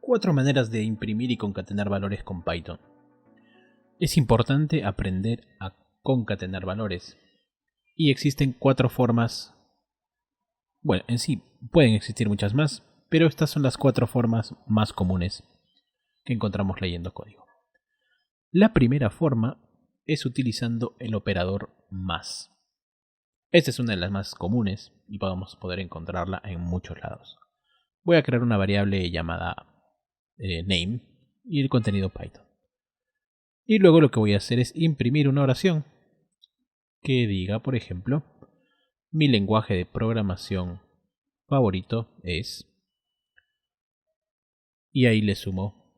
4 maneras de imprimir y concatenar valores con Python. Es importante aprender a concatenar valores. Y existen 4 formas. Bueno, en sí pueden existir muchas más, pero estas son las 4 formas más comunes que encontramos leyendo código. La primera forma es utilizando el operador más. Esta es una de las más comunes y vamos a poder encontrarla en muchos lados. Voy a crear una variable llamada name y el contenido Python. Y luego lo que voy a hacer es imprimir una oración que diga, por ejemplo, mi lenguaje de programación favorito es... Y ahí le sumo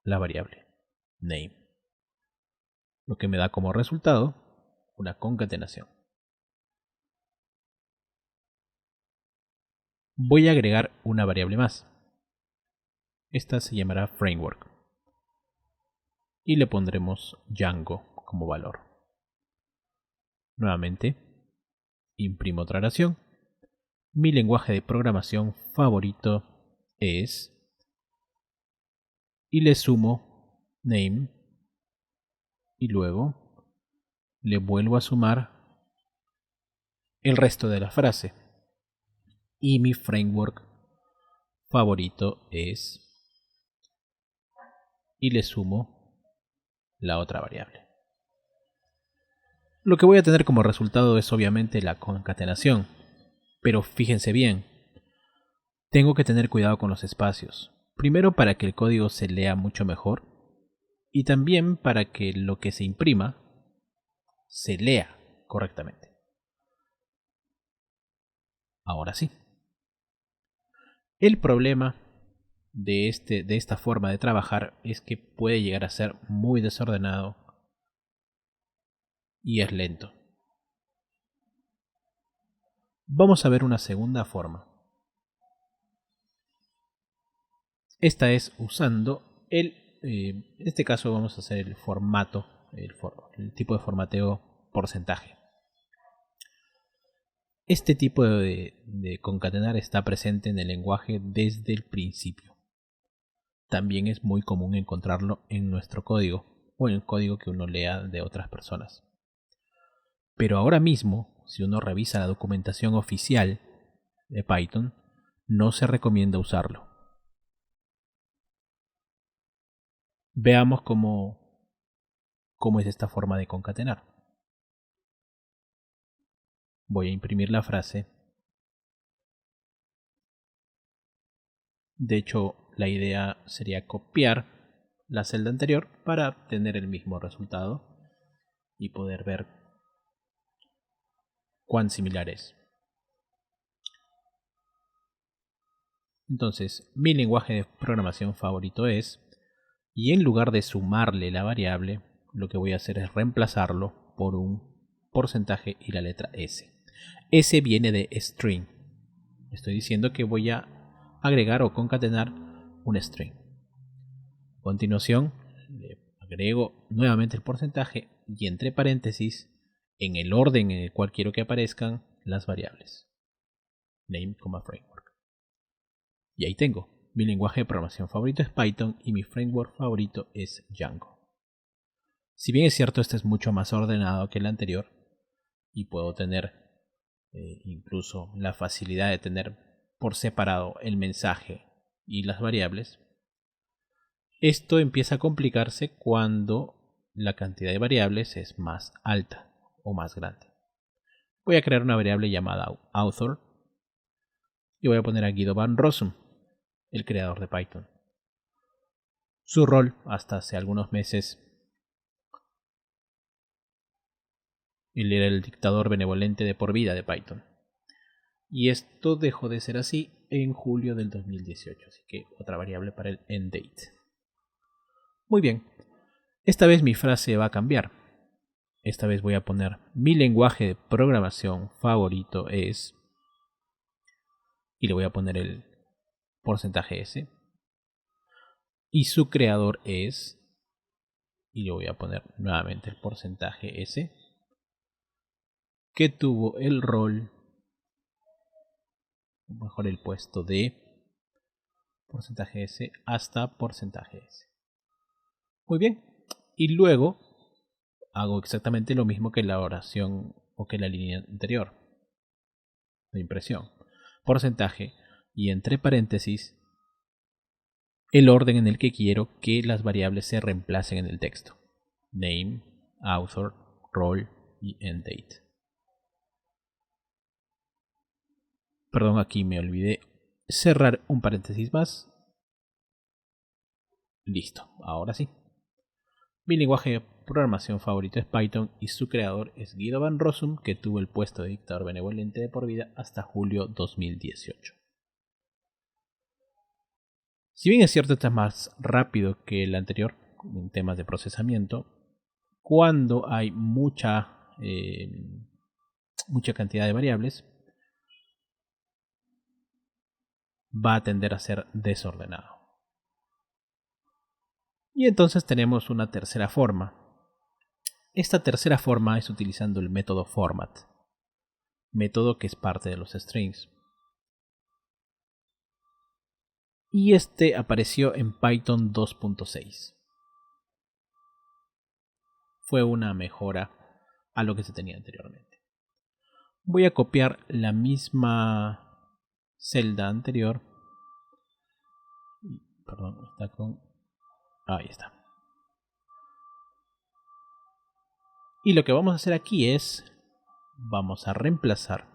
la variable name, lo que me da como resultado una concatenación. Voy a agregar una variable más. Esta se llamará framework. Y le pondremos Django como valor. Nuevamente, imprimo otra oración. Mi lenguaje de programación favorito es... Y le sumo name. Y luego le vuelvo a sumar el resto de la frase. Y mi framework favorito es... Y le sumo la otra variable. Lo que voy a tener como resultado es obviamente la concatenación. Pero fíjense bien, tengo que tener cuidado con los espacios. Primero para que el código se lea mucho mejor y también para que lo que se imprima se lea correctamente. Ahora sí. El problema de esta forma de trabajar es que puede llegar a ser muy desordenado y es lento. Vamos a ver una segunda forma. Esta es usando en este caso vamos a hacer el formato, el tipo de formateo porcentaje. Este tipo de concatenar está presente en el lenguaje desde el principio. También es muy común encontrarlo en nuestro código o en el código que uno lea de otras personas. Pero ahora mismo, si uno revisa la documentación oficial de Python, no se recomienda usarlo. Veamos cómo es esta forma de concatenar. Voy a imprimir la frase. De hecho, la idea sería copiar la celda anterior para obtener el mismo resultado y poder ver cuán similar es. Entonces, mi lenguaje de programación favorito es, y en lugar de sumarle la variable, lo que voy a hacer es reemplazarlo por un porcentaje y la letra S. S viene de string. Estoy diciendo que voy a agregar o concatenar un string. A continuación, le agrego nuevamente el porcentaje y entre paréntesis, en el orden en el cual quiero que aparezcan las variables. Name, framework. Y ahí tengo. Mi lenguaje de programación favorito es Python y mi framework favorito es Django. Si bien es cierto, este es mucho más ordenado que el anterior y puedo tener incluso la facilidad de tener por separado el mensaje y las variables, esto empieza a complicarse cuando la cantidad de variables es más alta o más grande. Voy a crear una variable llamada author y voy a poner a Guido van Rossum, el creador de Python. Su rol hasta hace algunos meses, él era el dictador benevolente de por vida de Python. Y esto dejó de ser así en julio del 2018, así que otra variable para el endDate. Muy bien, esta vez mi frase va a cambiar. Esta vez voy a poner mi lenguaje de programación favorito es, y le voy a poner el porcentaje S, y su creador es, y le voy a poner nuevamente el porcentaje S, que tuvo el rol, o mejor el puesto de porcentaje S hasta porcentaje S. Muy bien. Y luego hago exactamente lo mismo que la oración o que la línea anterior de impresión. Porcentaje y entre paréntesis el orden en el que quiero que las variables se reemplacen en el texto. Name, author, role y end-date. Perdón, aquí me olvidé cerrar un paréntesis más. Listo, ahora sí. Mi lenguaje de programación favorito es Python y su creador es Guido van Rossum, que tuvo el puesto de dictador benevolente de por vida hasta julio 2018. Si bien es cierto, este es más rápido que el anterior en temas de procesamiento, cuando hay mucha cantidad de variables, va a tender a ser desordenado. Y entonces tenemos una tercera forma. Esta tercera forma es utilizando el método format, método que es parte de los strings. Y este apareció en Python 2.6. Fue una mejora a lo que se tenía anteriormente. Voy a copiar la misma celda anterior. Perdón, está con... Ahí está. Y lo que vamos a hacer aquí es, vamos a reemplazar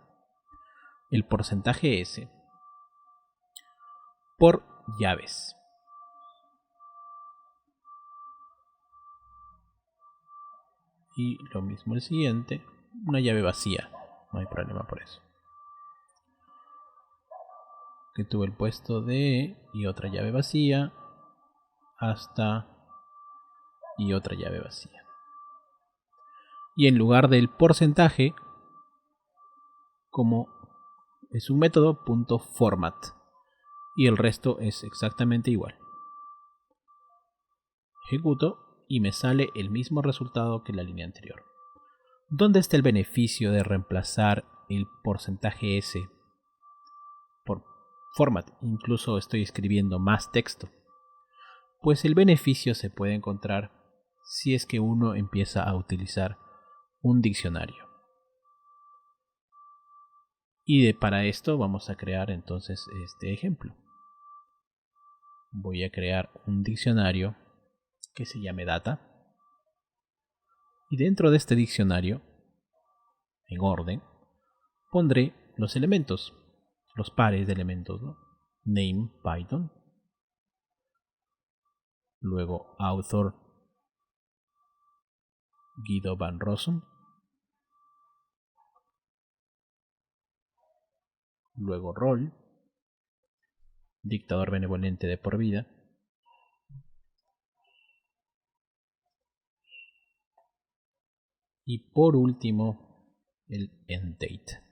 el porcentaje S por llaves. Y lo mismo el siguiente, una llave vacía, no hay problema por eso. Que tuve el puesto de y otra llave vacía hasta y otra llave vacía. Y en lugar del porcentaje, como es un método, .format. Y el resto es exactamente igual. Ejecuto y me sale el mismo resultado que la línea anterior. ¿Dónde está el beneficio de reemplazar el porcentaje S por format? Incluso estoy escribiendo más texto. Pues el beneficio se puede encontrar si es que uno empieza a utilizar un diccionario. Y para esto vamos a crear entonces este ejemplo. Voy a crear un diccionario que se llame data. Y dentro de este diccionario, en orden, pondré los elementos, los pares de elementos, ¿no? Name Python, luego author Guido van Rossum, luego role, dictador benevolente de por vida, y por último el end date.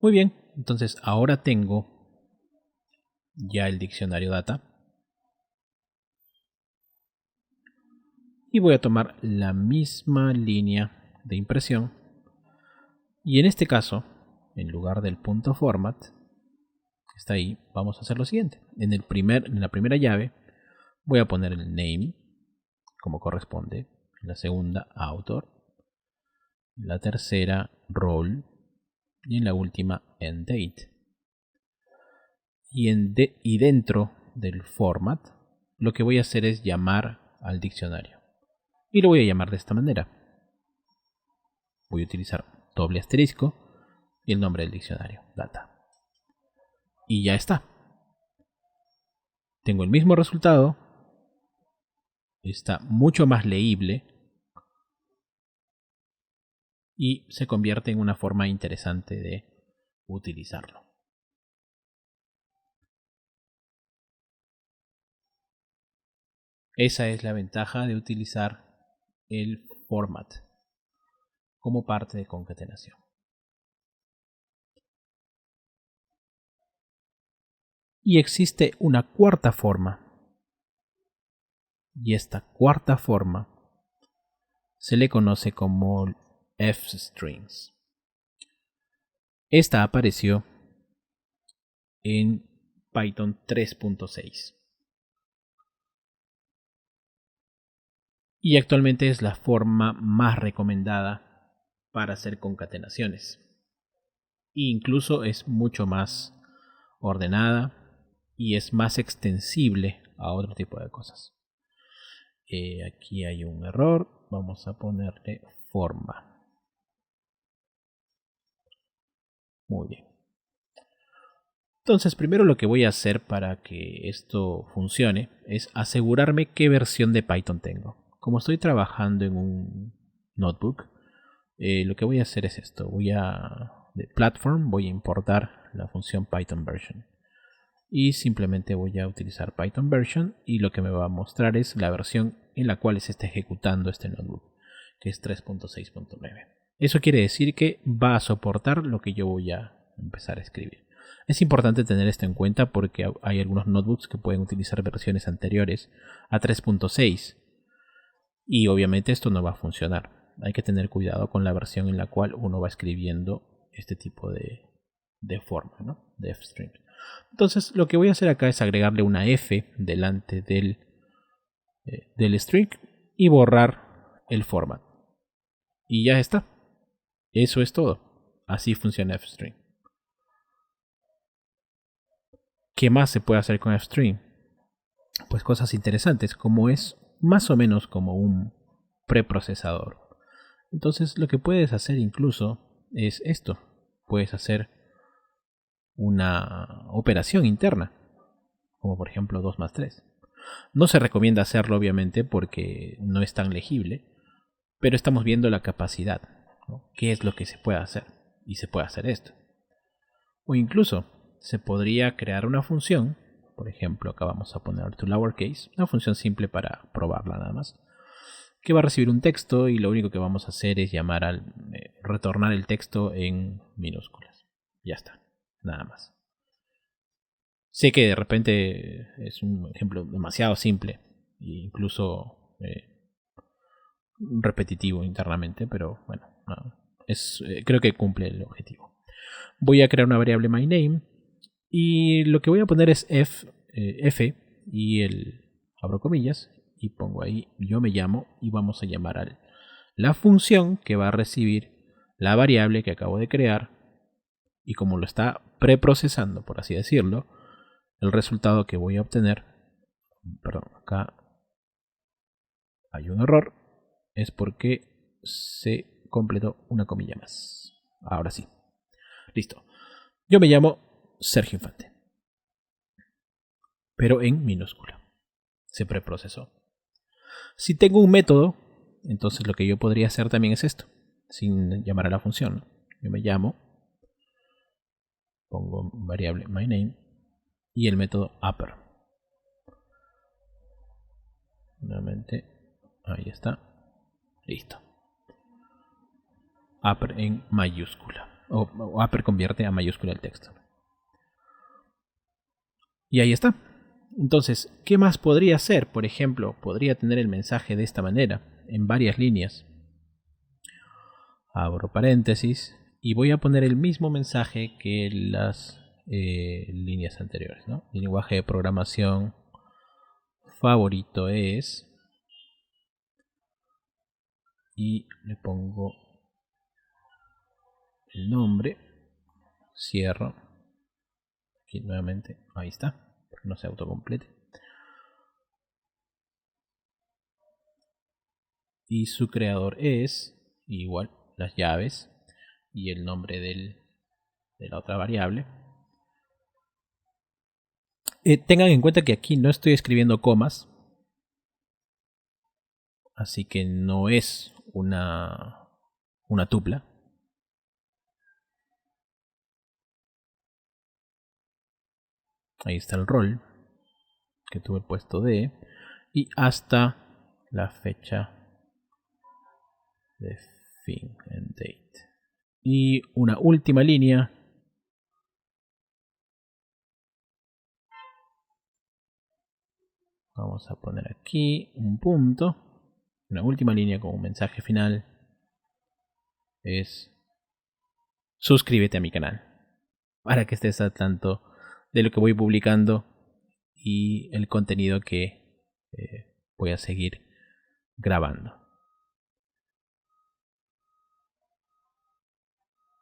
Muy bien, entonces ahora tengo ya el diccionario data y voy a tomar la misma línea de impresión y en este caso, en lugar del punto format que está ahí, vamos a hacer lo siguiente. En la primera llave voy a poner el name como corresponde, en la segunda author, en la tercera role y en la última end date. Y dentro del format lo que voy a hacer es llamar al diccionario y lo voy a llamar de esta manera. Voy a utilizar doble asterisco y el nombre del diccionario, data, y ya está. Tengo el mismo resultado, está mucho más leíble y se convierte en una forma interesante de utilizarlo. Esa es la ventaja de utilizar el format como parte de concatenación. Y existe una cuarta forma. Y esta cuarta forma se le conoce como f-strings. Esta apareció en Python 3.6 y actualmente es la forma más recomendada para hacer concatenaciones. E incluso es mucho más ordenada y es más extensible a otro tipo de cosas. Aquí hay un error, vamos a ponerle forma. Muy bien. Entonces, primero lo que voy a hacer para que esto funcione es asegurarme qué versión de Python tengo. Como estoy trabajando en un notebook, lo que voy a hacer es esto. De platform voy a importar la función Python version. Y simplemente voy a utilizar Python version y lo que me va a mostrar es la versión en la cual se está ejecutando este notebook, que es 3.6.9. Eso quiere decir que va a soportar lo que yo voy a empezar a escribir. Es importante tener esto en cuenta porque hay algunos notebooks que pueden utilizar versiones anteriores a 3.6 y obviamente esto no va a funcionar. Hay que tener cuidado con la versión en la cual uno va escribiendo este tipo de forma, ¿no? De f-string. Entonces lo que voy a hacer acá es agregarle una f delante del string y borrar el format. Y ya está. Eso es todo. Así funciona f-string. ¿Qué más se puede hacer con f-string? Pues cosas interesantes, como es más o menos como un preprocesador. Entonces lo que puedes hacer incluso es esto. Puedes hacer una operación interna, como por ejemplo 2 más 3. No se recomienda hacerlo obviamente porque no es tan legible, pero estamos viendo la capacidad, ¿no? ¿Qué es lo que se puede hacer? Y se puede hacer esto. O incluso se podría crear una función, por ejemplo acá vamos a poner to lowercase, una función simple para probarla nada más, que va a recibir un texto y lo único que vamos a hacer es retornar el texto en minúsculas. Ya está, nada más. Sé que de repente es un ejemplo demasiado simple e incluso repetitivo internamente, pero bueno, creo que cumple el objetivo. Voy a crear una variable myName y lo que voy a poner es f y abro comillas y pongo ahí yo me llamo y vamos a llamar a la función que va a recibir la variable que acabo de crear y como lo está preprocesando, por así decirlo, el resultado que voy a obtener, perdón, acá hay un error, es porque se completó una comilla más. Ahora sí. Listo. Yo me llamo Sergio Infante, pero en minúscula. Se preprocesó. Si tengo un método, entonces lo que yo podría hacer también es esto, sin llamar a la función. Yo me llamo, pongo variable myName y el método upper. Nuevamente, ahí está. Listo. Upper en mayúscula. O upper convierte a mayúscula el texto. Y ahí está. Entonces, ¿qué más podría hacer? Por ejemplo, podría tener el mensaje de esta manera, en varias líneas. Abro paréntesis y voy a poner el mismo mensaje que las líneas anteriores, ¿no? Mi lenguaje de programación favorito es... Y le pongo el nombre, cierro, aquí nuevamente, ahí está, para que no se autocomplete. Y su creador es igual las llaves y el nombre de la otra variable. Tengan en cuenta que aquí no estoy escribiendo comas, así que no es una tupla. Ahí está el rol que tuve puesto de y hasta la fecha de fin en date. Y una última línea. Vamos a poner aquí un punto. Una última línea con un mensaje final es suscríbete a mi canal para que estés al tanto de lo que voy publicando y el contenido que voy a seguir grabando.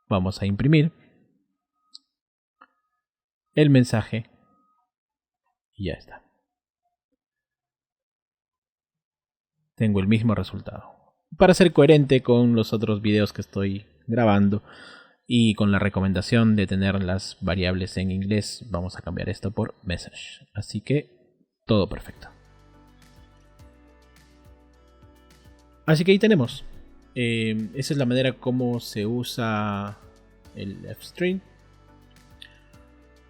Vamos a imprimir el mensaje y ya está. Tengo el mismo resultado. Para ser coherente con los otros videos que estoy grabando y con la recomendación de tener las variables en inglés, vamos a cambiar esto por message. Así que todo perfecto. Así que ahí tenemos. Esa es la manera como se usa el f-string.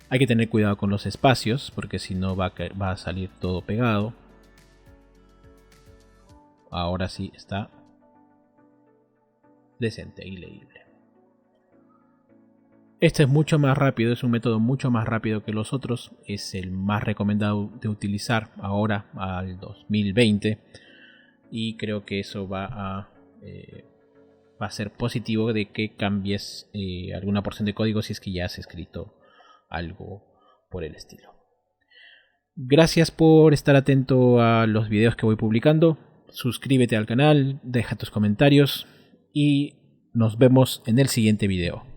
Hay que tener cuidado con los espacios porque si no va a salir todo pegado. Ahora sí está decente y leíble. Este es mucho más rápido, es un método mucho más rápido que los otros. Es el más recomendado de utilizar ahora al 2020. Y creo que eso va a ser positivo de que cambies alguna porción de código si es que ya has escrito algo por el estilo. Gracias por estar atento a los videos que voy publicando. Suscríbete al canal, deja tus comentarios y nos vemos en el siguiente video.